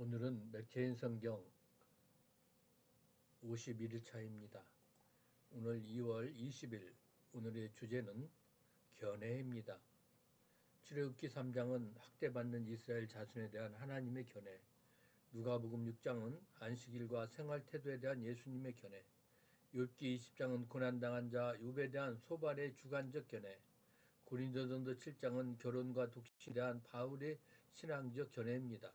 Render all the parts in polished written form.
오늘은 맥케인 성경 51일차입니다. 오늘 2월 20일, 오늘의 주제는 견해입니다. 출애굽기 3장은 학대받는 이스라엘 자손에 대한 하나님의 견해, 누가복음 6장은 안식일과 생활태도에 대한 예수님의 견해, 욥기 20장은 고난당한 자 욥에 대한 소발의 주관적 견해, 고린도전서 7장은 결혼과 독신에 대한 바울의 신앙적 견해입니다.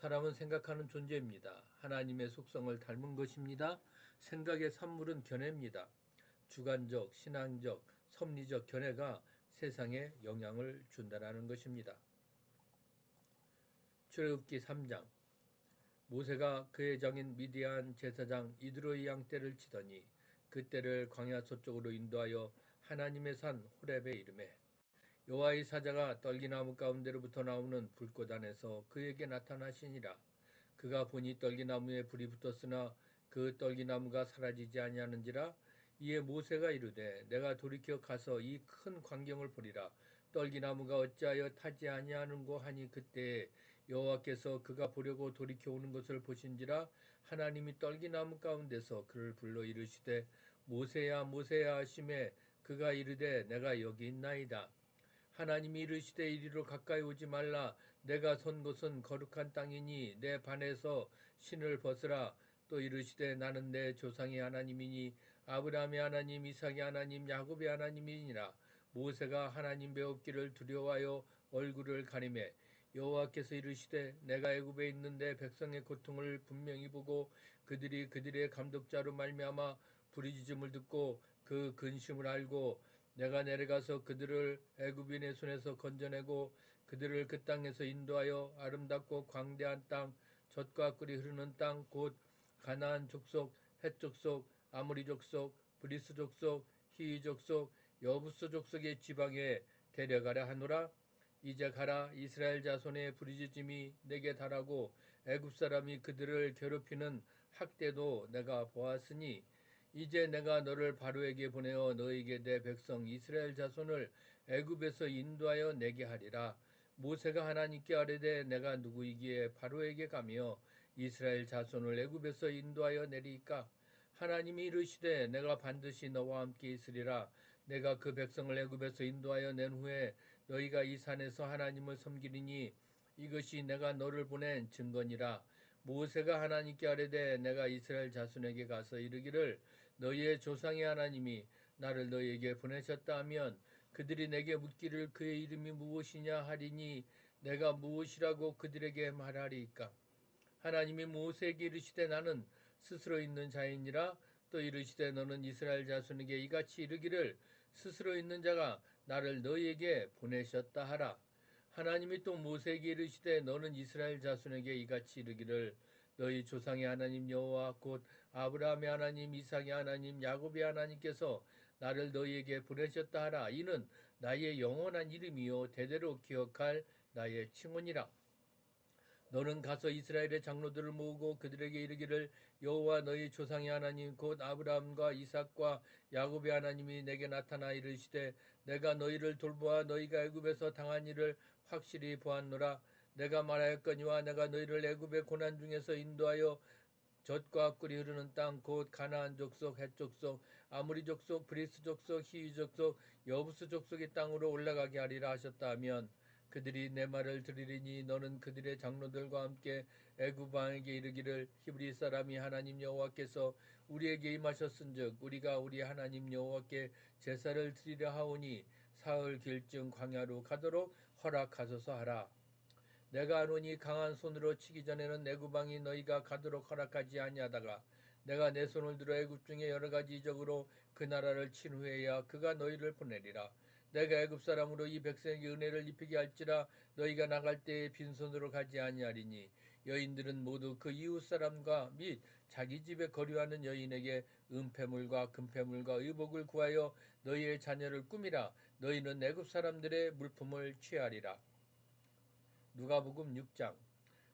사람은 생각하는 존재입니다. 하나님의 속성을 닮은 것입니다. 생각의 산물은 견해입니다. 주관적, 신앙적, 섭리적 견해가 세상에 영향을 준다는 것입니다. 출애굽기 3장 모세가 그의 장인 미디안 제사장 이드로의 양떼를 치더니 그 떼를 광야 서쪽으로 인도하여 하나님의 산 호렙에 이르매 여호와의 사자가 떨기나무 가운데로부터 나오는 불꽃 안에서 그에게 나타나시니라. 그가 보니 떨기나무에 불이 붙었으나 그 떨기나무가 사라지지 아니하는지라. 이에 모세가 이르되 내가 돌이켜 가서 이 큰 광경을 보리라. 떨기나무가 어찌하여 타지 아니하는고 하니 그때에 여호와께서 그가 보려고 돌이켜 오는 것을 보신지라. 하나님이 떨기나무 가운데서 그를 불러 이르시되 모세야 모세야 하시매 그가 이르되 내가 여기 있나이다. 하나님이 이르시되 이리로 가까이 오지 말라. 내가 선 곳은 거룩한 땅이니 내 반에서 신을 벗으라. 또 이르시되 나는 내 조상의 하나님이니 아브라함의 하나님 이삭의 하나님 야곱의 하나님이니라. 모세가 하나님 배웁기를 두려워하여 얼굴을 가리매 여호와께서 이르시되 내가 애굽에 있는 내 백성의 고통을 분명히 보고 그들의 감독자로 말미암아 부르짖음을 듣고 그 근심을 알고 내가 내려가서 그들을 애굽인의 손에서 건져내고 그들을 그 땅에서 인도하여 아름답고 광대한 땅, 젖과 꿀이 흐르는 땅, 곧 가나안 족속, 헷 족속, 아모리 족속, 브리스 족속, 히위 족속, 여부스 족속의 지방에 데려가려 하노라. 이제 가라. 이스라엘 자손의 부르짖음이 내게 달하고 애굽 사람이 그들을 괴롭히는 학대도 내가 보았으니 이제 내가 너를 바로에게 보내어 너에게 내 백성 이스라엘 자손을 애굽에서 인도하여 내게 하리라. 모세가 하나님께 아뢰되 내가 누구이기에 바로에게 가며 이스라엘 자손을 애굽에서 인도하여 내리까? 하나님이 이르시되 내가 반드시 너와 함께 있으리라. 내가 그 백성을 애굽에서 인도하여 낸 후에 너희가 이 산에서 하나님을 섬기리니 이것이 내가 너를 보낸 증거니라. 모세가 하나님께 아뢰되 내가 이스라엘 자손에게 가서 이르기를 너희의 조상의 하나님이 나를 너희에게 보내셨다 하면 그들이 내게 묻기를 그의 이름이 무엇이냐 하리니 내가 무엇이라고 그들에게 말하리이까? 하나님이 모세에게 이르시되 나는 스스로 있는 자이니라. 또 이르시되 너는 이스라엘 자손에게 이같이 이르기를 스스로 있는 자가 나를 너희에게 보내셨다 하라. 하나님이 또 모세에게 이르시되 너는 이스라엘 자손에게 이같이 이르기를 너희 조상의 하나님 여호와 곧 아브라함의 하나님 이삭의 하나님 야곱의 하나님께서 나를 너희에게 보내셨다 하라. 이는 나의 영원한 이름이요 대대로 기억할 나의 칭언이라. 너는 가서 이스라엘의 장로들을 모으고 그들에게 이르기를 여호와 너희 조상의 하나님 곧 아브라함과 이삭과 야곱의 하나님이 내게 나타나 이르시되 내가 너희를 돌보아 너희가 애굽에서 당한 일을 확실히 보았노라. 내가 말하였거니와 내가 너희를 애굽의 고난 중에서 인도하여 젖과 꿀이 흐르는 땅 곧 가나안 족속, 헷 족속, 아모리 족속, 브리스 족속, 히위 족속, 여부스 족속의 땅으로 올라가게 하리라 하셨다 하면 그들이 내 말을 들으리니 너는 그들의 장로들과 함께 애굽 왕에게 이르기를 히브리 사람이 하나님 여호와께서 우리에게 임하셨은즉 우리가 우리 하나님 여호와께 제사를 드리려 하오니 사흘 길쯤 광야로 가도록 허락하소서 하라. 내가 아노니 강한 손으로 치기 전에는 애굽 왕이 너희가 가도록 허락하지 아니하다가 내가 내 손을 들어 애굽 중에 여러 가지 이적으로 그 나라를 친 후에야 그가 너희를 보내리라. 내가 애굽 사람으로 이 백성에게 은혜를 입히게 할지라 너희가 나갈 때에 빈손으로 가지 아니하리니 여인들은 모두 그 이웃 사람과 및 자기 집에 거류하는 여인에게 은폐물과 금폐물과 의복을 구하여 너희의 자녀를 꾸미라. 너희는 애굽 사람들의 물품을 취하리라. 누가복음 6장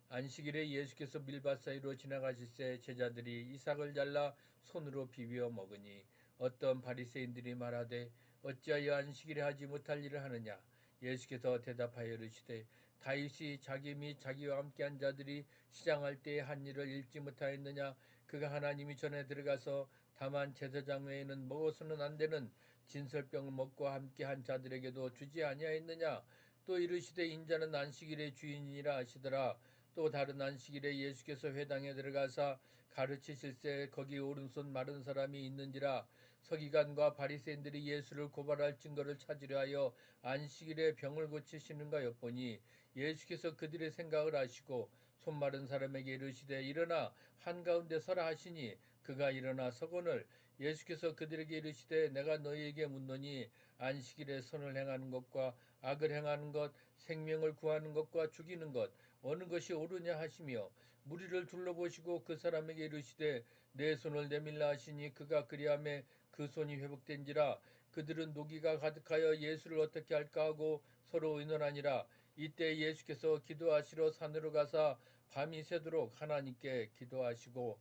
안식일에 예수께서 밀밭 사이로 지나가실새 제자들이 이삭을 잘라 손으로 비벼 먹으니 어떤 바리새인들이 말하되 어찌하여 안식일에 하지 못할 일을 하느냐. 예수께서 대답하여 이르시되 다윗이 자기 및 자기와 함께한 자들이 시장할 때의 한 일을 읽지 못하였느냐. 그가 하나님이 전에 들어가서 다만 제사장 외에는 먹어서는 안 되는 진설병을 먹고 함께한 자들에게도 주지 아니하였느냐. 또 이르시되 인자는 안식일의 주인이라 하시더라. 또 다른 안식일에 예수께서 회당에 들어가사 가르치실세 거기 오른손 마른 사람이 있는지라. 서기관과 바리새인들이 예수를 고발할 증거를 찾으려 하여 안식일에 병을 고치시는가 엿보니 예수께서 그들의 생각을 아시고 손 마른 사람에게 이르시되 일어나 한가운데 서라 하시니 그가 일어나 서거늘. 예수께서 그들에게 이르시되 내가 너희에게 묻노니 안식일에 선을 행하는 것과 악을 행하는 것, 생명을 구하는 것과 죽이는 것 어느 것이 옳으냐 하시며 무리를 둘러보시고 그 사람에게 이르시되 내 손을 내밀라 하시니 그가 그리하매 그 손이 회복된지라. 그들은 노기가 가득하여 예수를 어떻게 할까 하고 서로 의논하니라. 이때 예수께서 기도하시러 산으로 가사 밤이 새도록 하나님께 기도하시고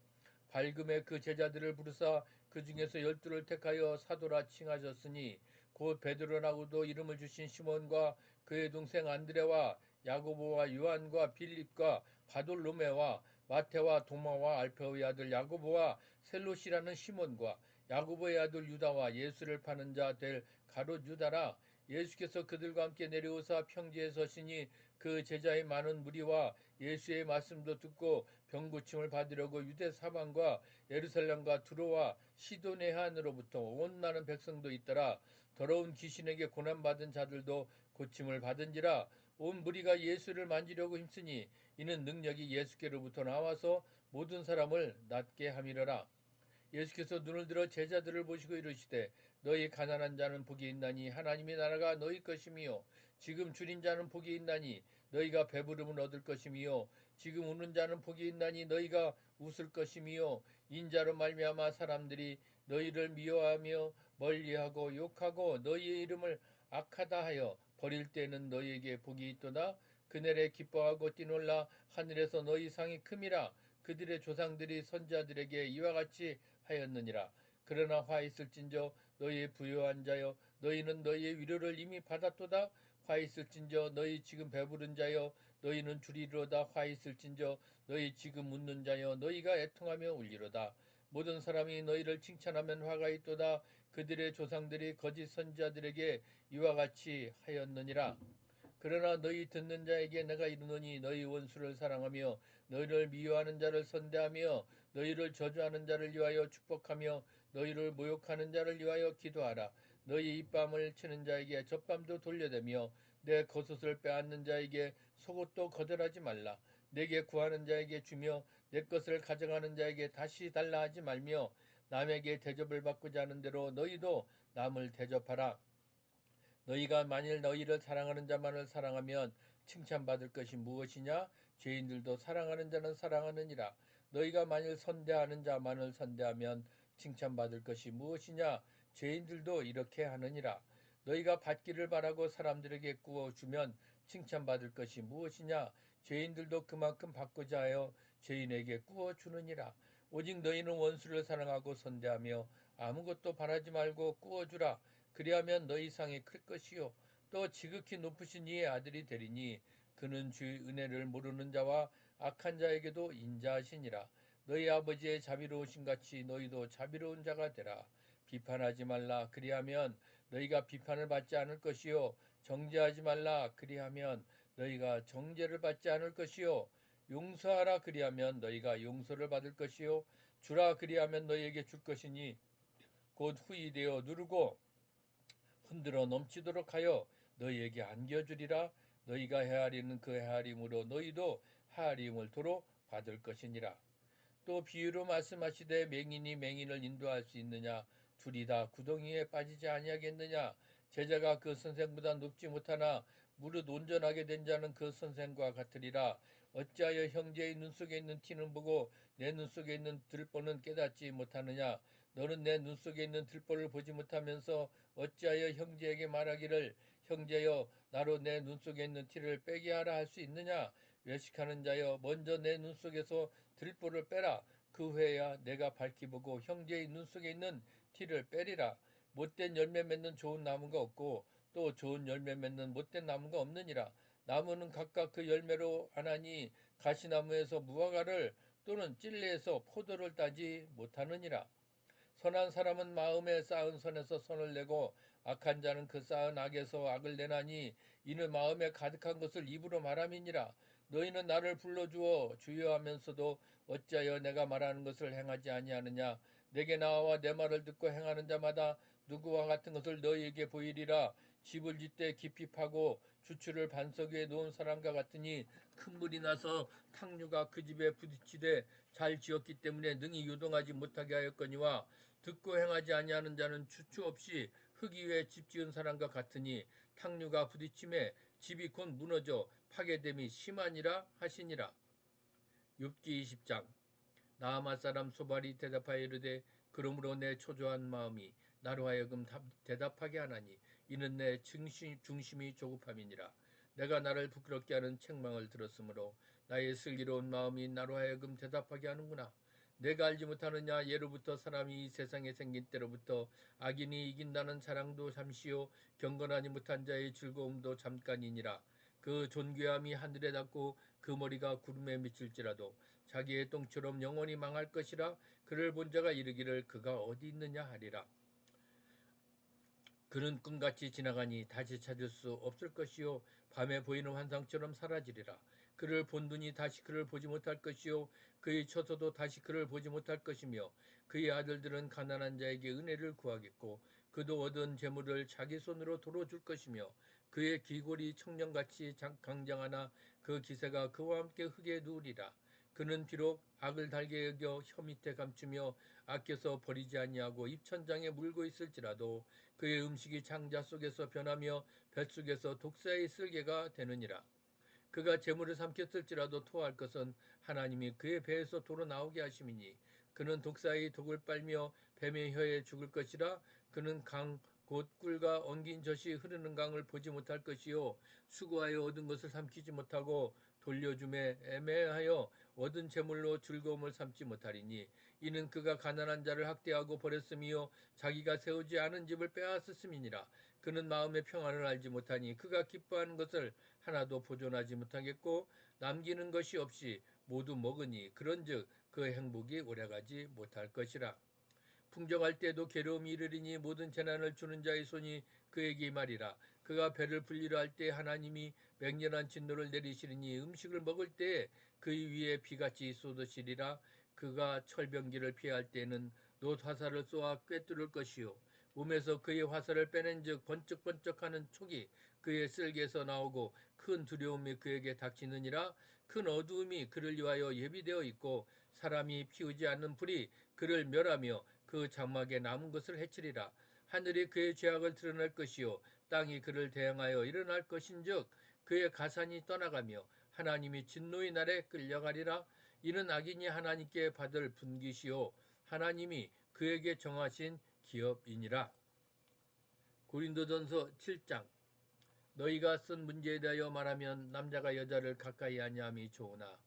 밝음에 그 제자들을 부르사 그 중에서 12를 택하여 사도라 칭하셨으니 곧 베드로라고도 이름을 주신 시몬과 그의 동생 안드레와 야고보와 요한과 빌립과 바돌로메와 마테와 도마와 알페오의 아들 야고보와 셀롯이라는 시몬과 야고보의 아들 유다와 예수를 파는 자 될 가롯 유다라. 예수께서 그들과 함께 내려오사 평지에 서시니 그 제자의 많은 무리와 예수의 말씀도 듣고 병 고침을 받으려고 유대 사방과 예루살렘과 두로와 시도네 한으로부터 온 많은 백성도 있더라. 더러운 귀신에게 고난받은 자들도 고침을 받은지라. 온 무리가 예수를 만지려고 힘쓰니 이는 능력이 예수께로부터 나와서 모든 사람을 낫게 함이러라. 예수께서 눈을 들어 제자들을 보시고 이르시되 너희 가난한 자는 복이 있나니 하나님의 나라가 너희 것이미요. 지금 줄인 자는 복이 있나니 너희가 배부름을 얻을 것이미요. 지금 우는 자는 복이 있나니 너희가 웃을 것이미요. 인자로 말미암아 사람들이 너희를 미워하며 멀리하고 욕하고 너희의 이름을 악하다 하여 버릴 때는 너희에게 복이 있도다. 그날에 기뻐하고 뛰놀라 하늘에서 너희 상이 큼이라. 그들의 조상들이 선자들에게 이와 같이 하였느니라. 그러나 화 있을진저 너희의 부요한 자여 너희는 너희의 위로를 이미 받았도다. 화 있을진저 너희 지금 배부른 자여 너희는 주리로다. 화 있을진저 너희 지금 웃는 자여 너희가 애통하며 울리로다. 모든 사람이 너희를 칭찬하면 화가 있도다. 그들의 조상들이 거짓 선지자들에게 이와 같이 하였느니라. 그러나 너희 듣는 자에게 내가 이르노니 너희 원수를 사랑하며 너희를 미워하는 자를 선대하며 너희를 저주하는 자를 위하여 축복하며 너희를 모욕하는 자를 위하여 기도하라. 너희 입밤을 치는 자에게 젖밤도 돌려대며 내 겉옷을 빼앗는 자에게 속옷도 거절하지 말라. 내게 구하는 자에게 주며 내 것을 가져가는 자에게 다시 달라 하지 말며 남에게 대접을 받고자 하는 대로 너희도 남을 대접하라. 너희가 만일 너희를 사랑하는 자만을 사랑하면 칭찬받을 것이 무엇이냐? 죄인들도 사랑하는 자는 사랑하느니라. 너희가 만일 선대하는 자만을 선대하면 칭찬받을 것이 무엇이냐? 죄인들도 이렇게 하느니라. 너희가 받기를 바라고 사람들에게 구워주면 칭찬받을 것이 무엇이냐? 죄인들도 그만큼 받고자 하여 죄인에게 구워주느니라. 오직 너희는 원수를 사랑하고 선대하며 아무것도 바라지 말고 구워주라. 그리하면 너희 상이 클 것이요 또 지극히 높으신 이의 아들이 되리니 그는 주의 은혜를 모르는 자와 악한 자에게도 인자하시니라. 너희 아버지의 자비로우신 같이 너희도 자비로운 자가 되라. 비판하지 말라. 그리하면 너희가 비판을 받지 않을 것이요 정죄하지 말라. 그리하면 너희가 정죄를 받지 않을 것이요 용서하라. 그리하면 너희가 용서를 받을 것이요 주라. 그리하면 너희에게 줄 것이니 곧 후히 되어 누르고 흔들어 넘치도록 하여 너희에게 안겨주리라. 너희가 헤아리는 그 헤아림으로 너희도 헤아림을 도로 받을 것이니라. 또 비유로 말씀하시되 맹인이 맹인을 인도할 수 있느냐? 둘이 다 구덩이에 빠지지 아니하겠느냐? 제자가 그 선생보다 높지 못하나 무릇 온전하게 된 자는 그 선생과 같으리라. 어찌하여 형제의 눈 속에 있는 티는 보고 내 눈 속에 있는 들보는 깨닫지 못하느냐? 너는 내 눈 속에 있는 들보를 보지 못하면서 어찌하여 형제에게 말하기를 형제여 나로 내 눈 속에 있는 티를 빼게 하라 할 수 있느냐? 외식하는 자여 먼저 내 눈 속에서 들보를 빼라. 그 후에야 내가 밝히 보고 형제의 눈 속에 있는 티를 빼리라. 못된 열매 맺는 좋은 나무가 없고 또 좋은 열매 맺는 못된 나무가 없느니라. 나무는 각각 그 열매로 아나니 가시나무에서 무화과를 또는 찔레에서 포도를 따지 못하느니라. 선한 사람은 마음에 쌓은 선에서 선을 내고 악한 자는 그 쌓은 악에서 악을 내나니 이는 마음에 가득한 것을 입으로 말함이니라. 너희는 나를 불러주어 주여 하면서도 어찌하여 내가 말하는 것을 행하지 아니하느냐. 내게 나와 내 말을 듣고 행하는 자마다 누구와 같은 것을 너희에게 보이리라. 집을 짓되 깊이 파고 주추를 반석 위에 놓은 사람과 같으니 큰 물이 나서 탕류가 그 집에 부딪히되 잘 지었기 때문에 능히 요동하지 못하게 하였거니와 듣고 행하지 아니하는 자는 주추 없이 흙 위에 집 지은 사람과 같으니 탕류가 부딪힘에 집이 곧 무너져 파괴됨이 심하니라 하시니라. 욥기 20장. 나아마 사람 소발이 대답하여 이르되 그러므로 내 초조한 마음이 나로 하여금 대답하게 하나니 이는 내 중심이 조급함이니라. 내가 나를 부끄럽게 하는 책망을 들었으므로 나의 슬기로운 마음이 나로 하여금 대답하게 하는구나. 내가 알지 못하느냐. 예로부터 사람이 이 세상에 생긴 때로부터 악인이 이긴다는 자랑도 잠시요 경건하지 못한 자의 즐거움도 잠깐이니라. 그 존귀함이 하늘에 닿고 그 머리가 구름에 미칠지라도 자기의 똥처럼 영원히 망할 것이라. 그를 본 자가 이르기를 그가 어디 있느냐 하리라. 그는 꿈같이 지나가니 다시 찾을 수 없을 것이요 밤에 보이는 환상처럼 사라지리라. 그를 본 눈이 다시 그를 보지 못할 것이요 그의 처소도 다시 그를 보지 못할 것이며 그의 아들들은 가난한 자에게 은혜를 구하겠고 그도 얻은 재물을 자기 손으로 도로 줄 것이며 그의 귀골이 청년같이 강장하나 그 기세가 그와 함께 흙에 누우리라. 그는 비록 악을 달게 여겨 혀 밑에 감추며 아껴서 버리지 아니하고 입천장에 물고 있을지라도 그의 음식이 장자 속에서 변하며 뱃속에서 독사의 쓸개가 되느니라. 그가 재물을 삼켰을지라도 토할 것은 하나님이 그의 배에서 도로 나오게 하심이니 그는 독사의 독을 빨며 뱀의 혀에 죽을 것이라. 그는 강 곧 꿀과 엉긴 젖이 흐르는 강을 보지 못할 것이요 수고하여 얻은 것을 삼키지 못하고 돌려줌에 애매하여 얻은 재물로 즐거움을 삼지 못하리니 이는 그가 가난한 자를 학대하고 버렸음이요 자기가 세우지 않은 집을 빼앗았음이니라. 그는 마음의 평안을 알지 못하니 그가 기뻐하는 것을 하나도 보존하지 못하겠고 남기는 것이 없이 모두 먹으니 그런즉 그 행복이 오래가지 못할 것이라. 풍족할 때도 괴로움이 이르리니 모든 재난을 주는 자의 손이 그에게 말이라. 그가 배를 불리려 할 때 하나님이 맹렬한 진노를 내리시리니 음식을 먹을 때에 그의 위에 비같이 쏟으시리라. 그가 철병기를 피할 때는 놋 화살을 쏘아 꿰뚫을 것이요 몸에서 그의 화살을 빼낸즉 번쩍번쩍하는 촉이 그의 쓸개에서 나오고 큰 두려움이 그에게 닥치느니라. 큰 어두움이 그를 위하여 예비되어 있고 사람이 피우지 않는 불이 그를 멸하며 그 장막에 남은 것을 해치리라. 하늘이 그의 죄악을 드러낼 것이요 땅이 그를 대항하여 일어날 것인즉 그의 가산이 떠나가며 하나님이 진노의 날에 끌려가리라. 이는 악인이 하나님께 받을 분깃이요 하나님이 그에게 정하신 기업이니라. 고린도전서 7장. 너희가 쓴 문제에 대하여 말하면 남자가 여자를 가까이 하냐함이 좋으나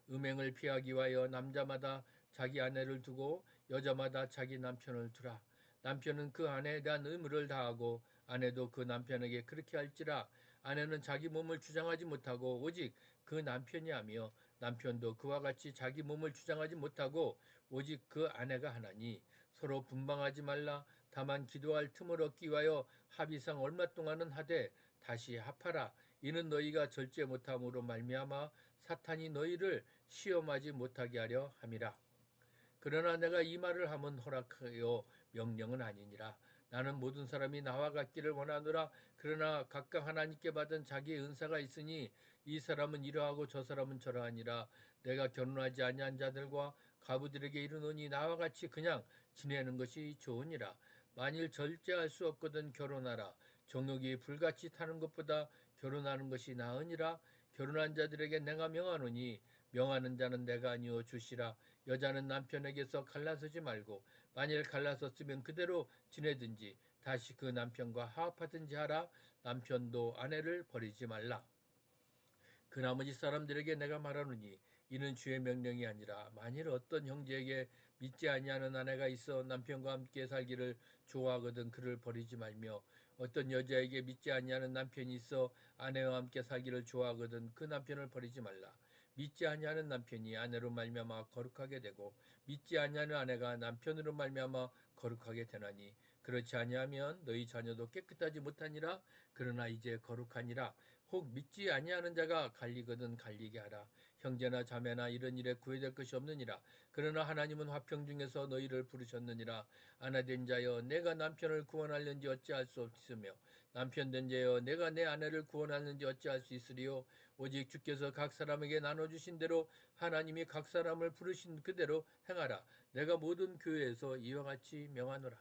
음행을 피하기 위하여 남자마다 자기 아내를 두고 여자마다 자기 남편을 두라. 남편은 그 아내에 대한 의무를 다하고 아내도 그 남편에게 그렇게 할지라. 아내는 자기 몸을 주장하지 못하고 오직 그 남편이 하며 남편도 그와 같이 자기 몸을 주장하지 못하고 오직 그 아내가 하나니 서로 분방하지 말라. 다만 기도할 틈을 얻기 위하여 합의상 얼마 동안은 하되 다시 합하라. 이는 너희가 절제 못함으로 말미암아 사탄이 너희를 시험하지 못하게 하려 함이라. 그러나 내가 이 말을 하면 허락하여 명령은 아니니라. 나는 모든 사람이 나와 같기를 원하노라. 그러나 각각 하나님께 받은 자기의 은사가 있으니 이 사람은 이러하고 저 사람은 저러하니라. 내가 결혼하지 아니한 자들과 가부들에게 이르노니 나와 같이 그냥 지내는 것이 좋으니라. 만일 절제할 수 없거든 결혼하라. 정욕이 불같이 타는 것보다 결혼하는 것이 나으니라. 결혼한 자들에게 내가 명하노니 명하는 자는 내가 아니오 주시라. 여자는 남편에게서 갈라서지 말고 만일 갈라섰으면 그대로 지내든지 다시 그 남편과 화합하든지 하라. 남편도 아내를 버리지 말라. 그 나머지 사람들에게 내가 말하노니 이는 주의 명령이 아니라 만일 어떤 형제에게 믿지 아니하는 아내가 있어 남편과 함께 살기를 좋아하거든 그를 버리지 말며 어떤 여자에게 믿지 아니하는 남편이 있어 아내와 함께 살기를 좋아하거든 그 남편을 버리지 말라. 믿지 아니하는 남편이 아내로 말미암아 거룩하게 되고 믿지 아니하는 아내가 남편으로 말미암아 거룩하게 되나니 그렇지 아니하면 너희 자녀도 깨끗하지 못하니라. 그러나 이제 거룩하니라. 혹 믿지 아니하는 자가 갈리거든 갈리게 하라. 형제나 자매나 이런 일에 구애될 것이 없느니라. 그러나 하나님은 화평 중에서 너희를 부르셨느니라. 아내된 자여 내가 남편을 구원하려는지 어찌할 수 없으며 남편된 자여 내가 내 아내를 구원하는지 어찌할 수 있으리요. 오직 주께서 각 사람에게 나눠주신 대로 하나님이 각 사람을 부르신 그대로 행하라. 내가 모든 교회에서 이와 같이 명하노라.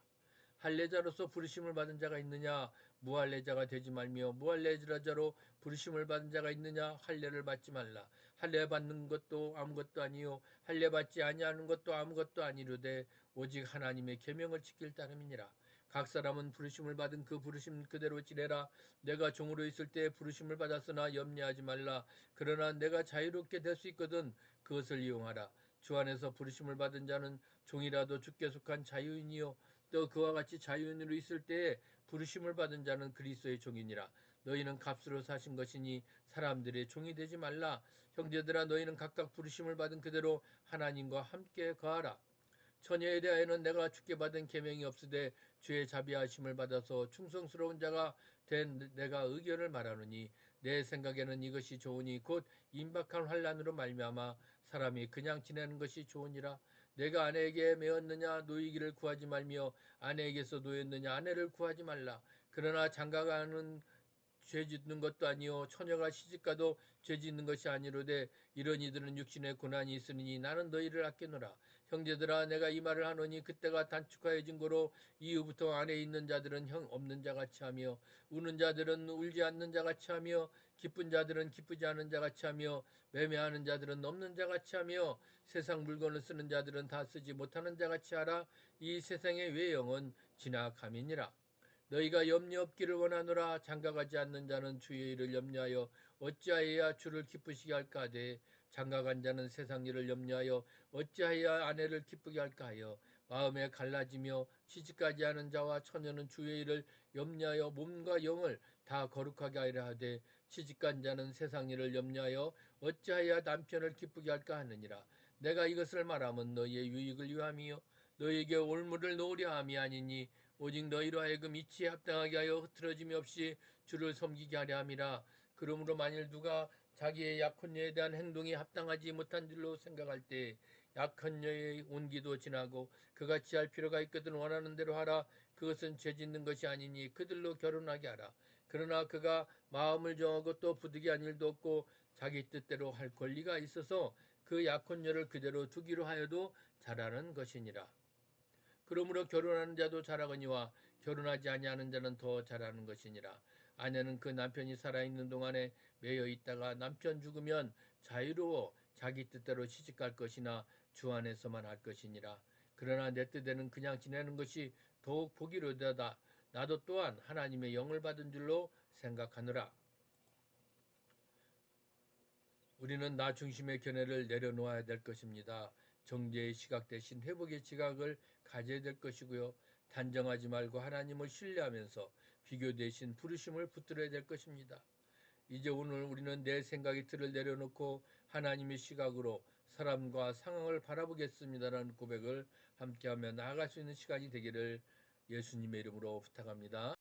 할례자로서 부르심을 받은 자가 있느냐? 무할례자가 되지 말며 무할례자로 부르심을 받은 자가 있느냐? 할례를 받지 말라. 할례 받는 것도 아무것도 아니요 할례 받지 아니하는 것도 아무것도 아니로되 오직 하나님의 계명을 지킬 따름이니라. 각 사람은 부르심을 받은 그 부르심 그대로 지내라. 내가 종으로 있을 때 부르심을 받았으나 염려하지 말라. 그러나 내가 자유롭게 될 수 있거든 그것을 이용하라. 주 안에서 부르심을 받은 자는 종이라도 주께 속한 자유인이요 또 그와 같이 자유인으로 있을 때에 부르심을 받은 자는 그리스도의 종이니라. 너희는 값으로 사신 것이니 사람들의 종이 되지 말라. 형제들아 너희는 각각 부르심을 받은 그대로 하나님과 함께 거하라. 처녀에 대하여는 내가 주께 받은 계명이 없으되 주의 자비하심을 받아서 충성스러운 자가 된 내가 의견을 말하노니 내 생각에는 이것이 좋으니 곧 임박한 환난으로 말미암아 사람이 그냥 지내는 것이 좋으니라. 내가 아내에게 매었느냐 노이기를 구하지 말며 아내에게서 노였느냐 아내를 구하지 말라. 그러나 장가가는 죄 짓는 것도 아니요 처녀가 시집가도 죄 짓는 것이 아니로되 이런 이들은 육신의 고난이 있으니 나는 너희를 아끼노라. 형제들아 내가 이 말을 하노니 그때가 단축하여진 거로 이후부터 안에 있는 자들은 형 없는 자같이 하며 우는 자들은 울지 않는 자같이 하며 기쁜 자들은 기쁘지 않은 자같이 하며 매매하는 자들은 없는 자같이 하며 세상 물건을 쓰는 자들은 다 쓰지 못하는 자같이 하라. 이 세상의 외형은 지나감이니라. 너희가 염려 없기를 원하노라. 장가가지 않는 자는 주의 일을 염려하여 어찌하여야 주를 기쁘시게 할까 하되 장가간 자는 세상 일을 염려하여 어찌하여야 아내를 기쁘게 할까 하여 마음에 갈라지며 시집가지 않은 자와 처녀는 주의 일을 염려하여 몸과 영을 다 거룩하게 하려 하되 시집간 자는 세상 일을 염려하여 어찌하여야 남편을 기쁘게 할까 하느니라. 내가 이것을 말하면 너희의 유익을 위함이요 너희에게 올무를 놓으려 함이 아니니 오직 너희로 하여금 이치에 합당하게 하여 흐트러짐이 없이 주를 섬기게 하려 함이라. 그러므로 만일 누가 자기의 약혼녀에 대한 행동이 합당하지 못한 줄로 생각할 때 약혼녀의 온기도 지나고 그같이 할 필요가 있거든 원하는 대로 하라. 그것은 죄 짓는 것이 아니니 그들로 결혼하게 하라. 그러나 그가 마음을 정하고 또 부득이한 일도 없고 자기 뜻대로 할 권리가 있어서 그 약혼녀를 그대로 두기로 하여도 잘하는 것이니라. 그러므로 결혼하는 자도 잘하거니와 결혼하지 아니하는 자는 더 잘하는 것이니라. 아내는 그 남편이 살아있는 동안에 매여 있다가 남편 죽으면 자유로워 자기 뜻대로 시집갈 것이나 주 안에서만 할 것이니라. 그러나 내 뜻에는 그냥 지내는 것이 더욱 복이로다. 나도 또한 하나님의 영을 받은 줄로 생각하노라. 우리는 나 중심의 견해를 내려놓아야 될 것입니다. 정죄의 시각 대신 회복의 지각을 가져야 될 것이고요. 단정하지 말고 하나님을 신뢰하면서 비교 대신 부르심을 붙들어야 될 것입니다. 이제 오늘 우리는 내 생각의 틀을 내려놓고 하나님의 시각으로 사람과 상황을 바라보겠습니다라는 고백을 함께하며 나아갈 수 있는 시간이 되기를 예수님의 이름으로 부탁합니다.